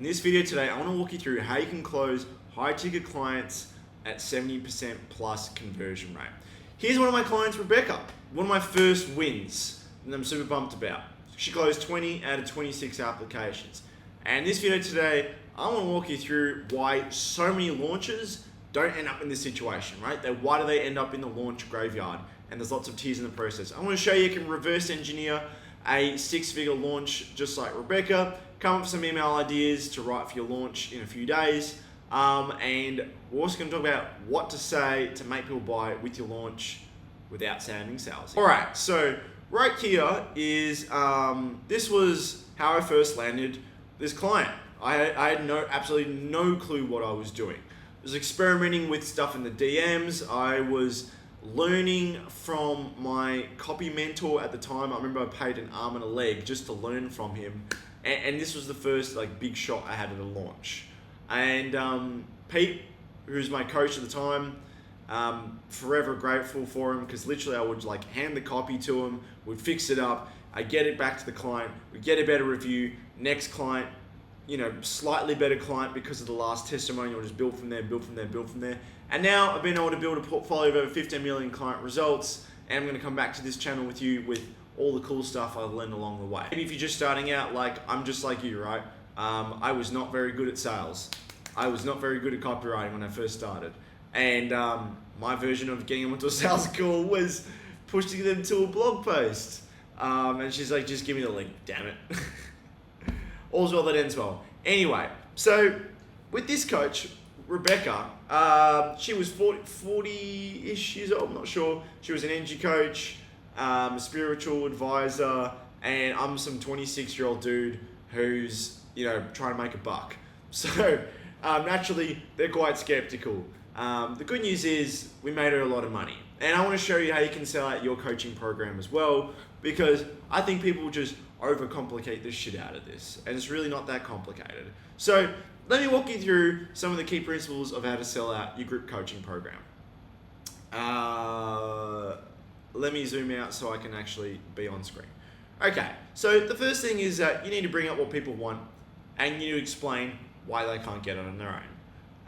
In this video today, I want to walk you through how you can close high ticket clients at 70% plus conversion rate. Here's one of my clients, Rebecca, one of my first wins, and I'm super pumped about. She closed 20 out of 26 applications. And in this video today, I want to walk you through why so many launches don't end up in this situation, right? Why do they end up in the launch graveyard? And there's lots of tears in the process. I want to show you can reverse engineer a 6-figure launch just like Rebecca, come up with some email ideas to write for your launch in a few days. And we're also going to talk about what to say to make people buy with your launch without sounding salesy. All right, so right here is, this was how I first landed this client. I had absolutely no clue what I was doing. I was experimenting with stuff in the DMs. I was learning from my copy mentor at the time. I remember I paid an arm and a leg just to learn from him. And this was the first big shot I had at a launch. And Pete, who's my coach at the time, forever grateful for him, because literally I would hand the copy to him, we'd fix it up, I'd get it back to the client, we'd get a better review, next client, slightly better client because of the last testimonial, just build from there, build from there, build from there. And now I've been able to build a portfolio of over 15 million client results, and I'm going to come back to this channel with you with all the cool stuff I've learned along the way. Maybe if you're just starting out, I'm just like you, right? I was not very good at sales. I was not very good at copywriting when I first started. And my version of getting them onto a sales call was pushing them to a blog post. And she's like, just give me the link, damn it. All's well that ends well. Anyway, so with this coach, Rebecca, she was 40-ish years old, I'm not sure. She was an energy coach, a spiritual advisor, and I'm some 26-year-old dude who's, trying to make a buck. So naturally, they're quite skeptical. The good news is we made her a lot of money. And I want to show you how you can sell out your coaching program as well, because I think people just overcomplicate the shit out of this, and it's really not that complicated. So let me walk you through some of the key principles of how to sell out your group coaching program. Let me zoom out so I can actually be on screen. Okay, so the first thing is that you need to bring up what people want, and you need to explain why they can't get it on their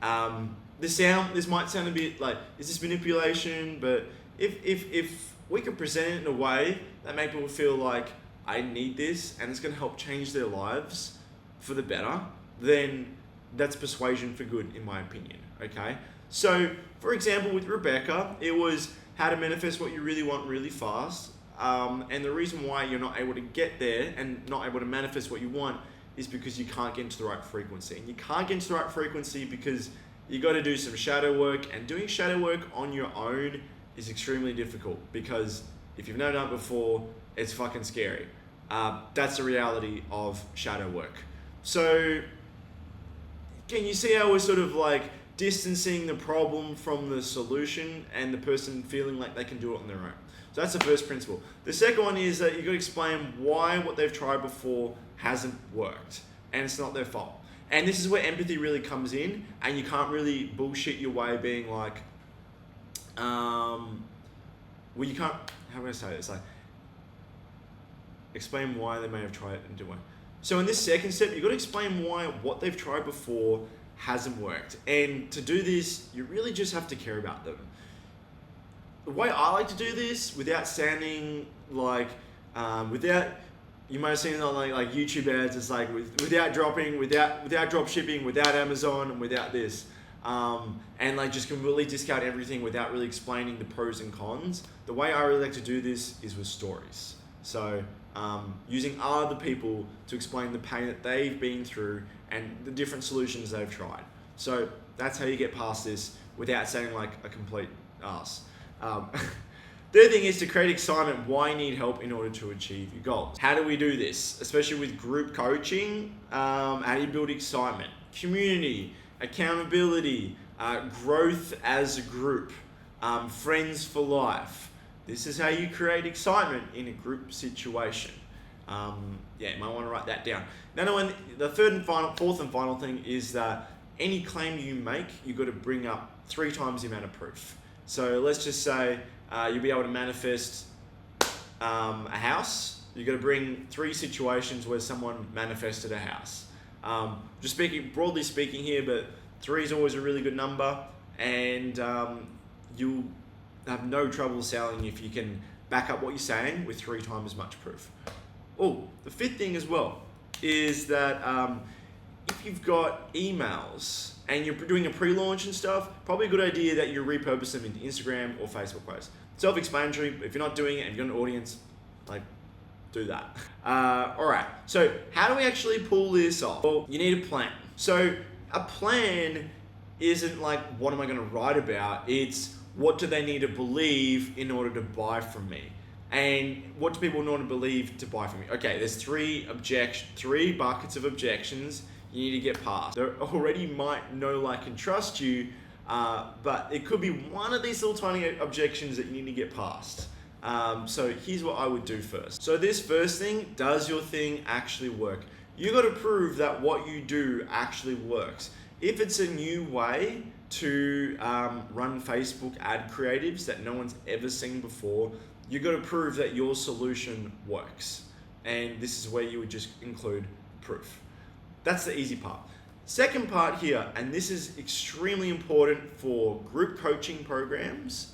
own. This might sound a bit like, is this manipulation? But if we can present it in a way that make people feel like I need this and it's going to help change their lives for the better, then that's persuasion for good, in my opinion. Okay. So for example, with Rebecca, it was how to manifest what you really want really fast. And the reason why you're not able to get there and not able to manifest what you want is because you can't get into the right frequency. And you can't get into the right frequency because you got to do some shadow work, and doing shadow work on your own is extremely difficult, because if you've never done it before, it's fucking scary. That's the reality of shadow work. So can you see how we're sort of distancing the problem from the solution and the person feeling like they can do it on their own? So that's the first principle. The second one is that you've got to explain why what they've tried before hasn't worked, and it's not their fault. And this is where empathy really comes in, and you can't really bullshit your way being like, you can't, how can I say this? Explain why they may have tried it and do it. So in this second step, you've got to explain why what they've tried before hasn't worked. And to do this, you really just have to care about them. The way I like to do this, without sounding you might have seen it on like YouTube ads, it's without dropping, without drop shipping, without Amazon, and without this. And just completely discount everything without really explaining the pros and cons. The way I really like to do this is with stories. So using other people to explain the pain that they've been through and the different solutions they've tried. So that's how you get past this without sounding like a complete ass. The other thing is to create excitement. Why you need help in order to achieve your goals. How do we do this? Especially with group coaching, how do you build excitement? Community, accountability, growth as a group, friends for life. This is how you create excitement in a group situation. You might want to write that down. Now, the fourth and final thing is that any claim you make, you've got to bring up 3 times the amount of proof. So let's just say you'll be able to manifest a house. You've got to bring 3 situations where someone manifested a house. Just broadly speaking here, but 3 is always a really good number, and you'll have no trouble selling if you can back up what you're saying with 3 times as much proof. Oh, the 5th thing as well is that if you've got emails and you're doing a pre-launch and stuff, probably a good idea that you repurpose them into Instagram or Facebook posts. Self-explanatory. If you're not doing it and you've got an audience, like, do that. All right. So how do we actually pull this off? Well, you need a plan. So a plan isn't like, what am I going to write about? It's what do they need to believe in order to buy from me? And what do people want to believe to buy from me? Okay, there's 3 buckets of objections you need to get past. They already might know, like, and trust you, but it could be one of these little tiny objections that you need to get past. So here's what I would do first. So this first thing, does your thing actually work? You got to prove that what you do actually works. If it's a new way to run Facebook ad creatives that no one's ever seen before, you got to prove that your solution works. And this is where you would just include proof. That's the easy part. Second part here, and this is extremely important for group coaching programs,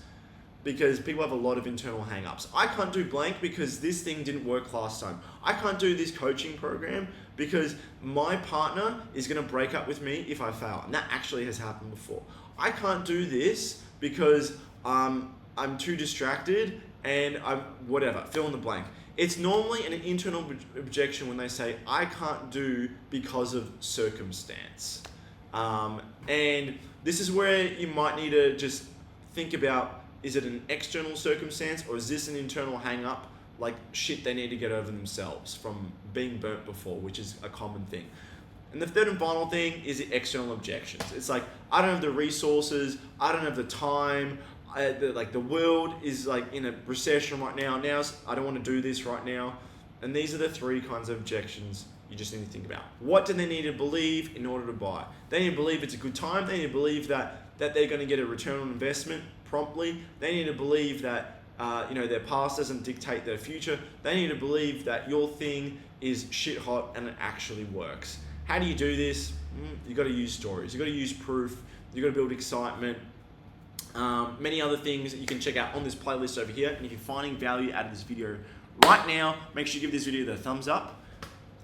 because people have a lot of internal hang-ups. I can't do blank because this thing didn't work last time. I can't do this coaching program because my partner is gonna break up with me if I fail. And that actually has happened before. I can't do this because I'm too distracted and I'm whatever, fill in the blank. It's normally an internal objection when they say, I can't do because of circumstance. And this is where you might need to just think about, is it an external circumstance or is this an internal hang up, like shit they need to get over themselves from being burnt before, which is a common thing. And the third and final thing is the external objections. It's like, I don't have the resources, I don't have the time, the world is like in a recession right now. I don't want to do this right now. And these are the 3 kinds of objections you just need to think about. What do they need to believe in order to buy? They need to believe it's a good time. They need to believe that they're going to get a return on investment promptly. They need to believe that their past doesn't dictate their future. They need to believe that your thing is shit hot and it actually works. How do you do this? You got to use stories. You got to use proof. You got to build excitement. Many other things that you can check out on this playlist over here. And if you're finding value out of this video right now, make sure you give this video the thumbs up.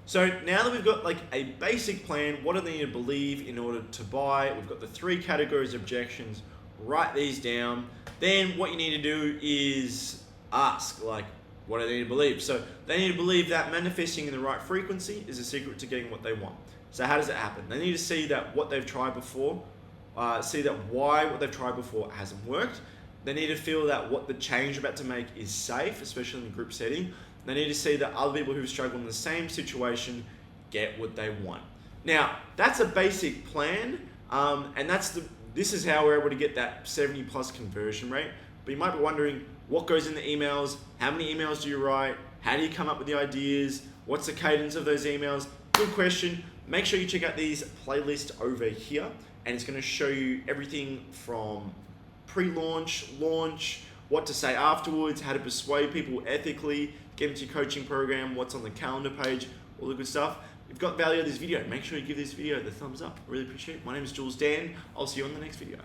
So now that we've got like a basic plan, what do they need to believe in order to buy? We've got the 3 categories of objections. Write these down. Then what you need to do is ask, like, what do they need to believe? So they need to believe that manifesting in the right frequency is a secret to getting what they want. So how does it happen? They need to see that what they've tried before, see that why what they've tried before hasn't worked. They need to feel that what the change you're about to make is safe, especially in the group setting. They need to see that other people who struggle in the same situation get what they want. Now, that's a basic plan, and this is how we're able to get that 70+ conversion rate. But you might be wondering, what goes in the emails? How many emails do you write? How do you come up with the ideas? What's the cadence of those emails? Good question. Make sure you check out these playlists over here, and it's going to show you everything from pre-launch, launch, what to say afterwards, how to persuade people ethically, get into your coaching program, what's on the calendar page, all the good stuff. If you've got value out of this video, make sure you give this video the thumbs up. I really appreciate it. My name is Jules Dan. I'll see you on the next video.